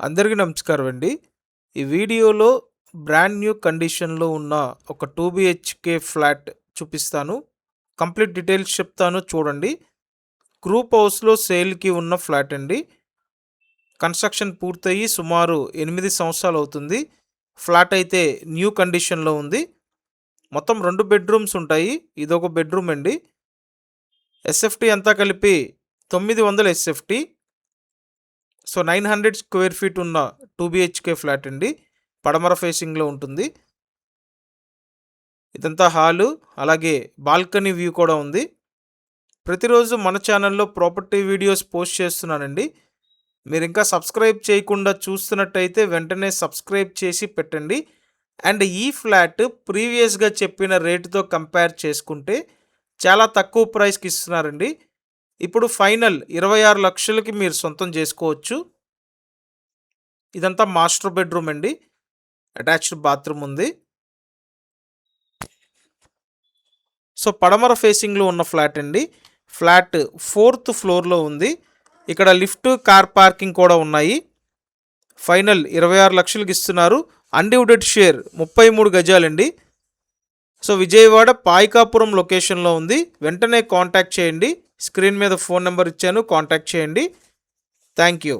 అందరికీ నమస్కారం అండి. ఈ వీడియోలో బ్రాండ్ న్యూ కండిషన్‌లో ఉన్న ఒక 2 బీహెచ్‌కే ఫ్లాట్ చూపిస్తాను. కంప్లీట్ డీటెయిల్స్ చెప్తాను చూడండి. గ్రూప్ హౌస్‌లో సేల్‌కి ఉన్న ఫ్లాట్ అండి. కన్‌స్ట్రక్షన్ పూర్తయ్యి సుమారు 8 సంవత్సరాలు అవుతుంది. ఫ్లాట్ అయితే న్యూ కండిషన్‌లో ఉంది. మొత్తం 2 బెడ్‌రూమ్స్ ఉంటాయి. ఇదొక బెడ్‌రూమ్ అండి. ఎస్ఎఫ్‌టీ అంతా కలిపి 900 ఎస్ఎఫ్‌టీ. సో 900 స్క్వేర్ ఫీట్ ఉన్న 2 బీహెచ్‌కే ఫ్లాట్ అండి. పడమర ఫేసింగ్‌లో ఉంటుంది. ఇదంతా హాలు, అలాగే బాల్కనీ వ్యూ కూడా ఉంది. ప్రతిరోజు మన ఛానల్లో ప్రాపర్టీ వీడియోస్ పోస్ట్ చేస్తున్నానండి. మీరు ఇంకా సబ్స్క్రైబ్ చేయకుండా చూస్తున్నట్టయితే వెంటనే సబ్స్క్రైబ్ చేసి పెట్టండి. అండ్ ఈ ఫ్లాట్ ప్రీవియస్‌గా చెప్పిన రేటుతో కంపేర్ చేసుకుంటే చాలా తక్కువ ప్రైస్‌కి ఇస్తున్నారండి. ఇప్పుడు ఫైనల్ 26 లక్షలకి మీరు సొంతం చేసుకోవచ్చు. ఇదంతా మాస్టర్ బెడ్రూమ్ అండి. అటాచ్డ్ బాత్రూమ్ ఉంది. సో పడమర ఫేసింగ్లో ఉన్న ఫ్లాట్ అండి. ఫ్లాట్ 4th ఫ్లోర్లో ఉంది. ఇక్కడ లిఫ్ట్, కార్ పార్కింగ్ కూడా ఉన్నాయి. ఫైనల్ 26 లక్షలకి ఇస్తున్నారు. అన్డివిడెడ్ షేర్ 33 గజాలండి. సో విజయవాడ పాయికాపురం లొకేషన్లో ఉంది. వెంటనే కాంటాక్ట్ చేయండి. స్క్రీన్ మీద ఫోన్ నెంబర్ ఇచ్చాను, కాంటాక్ట్ చేయండి. Thank you.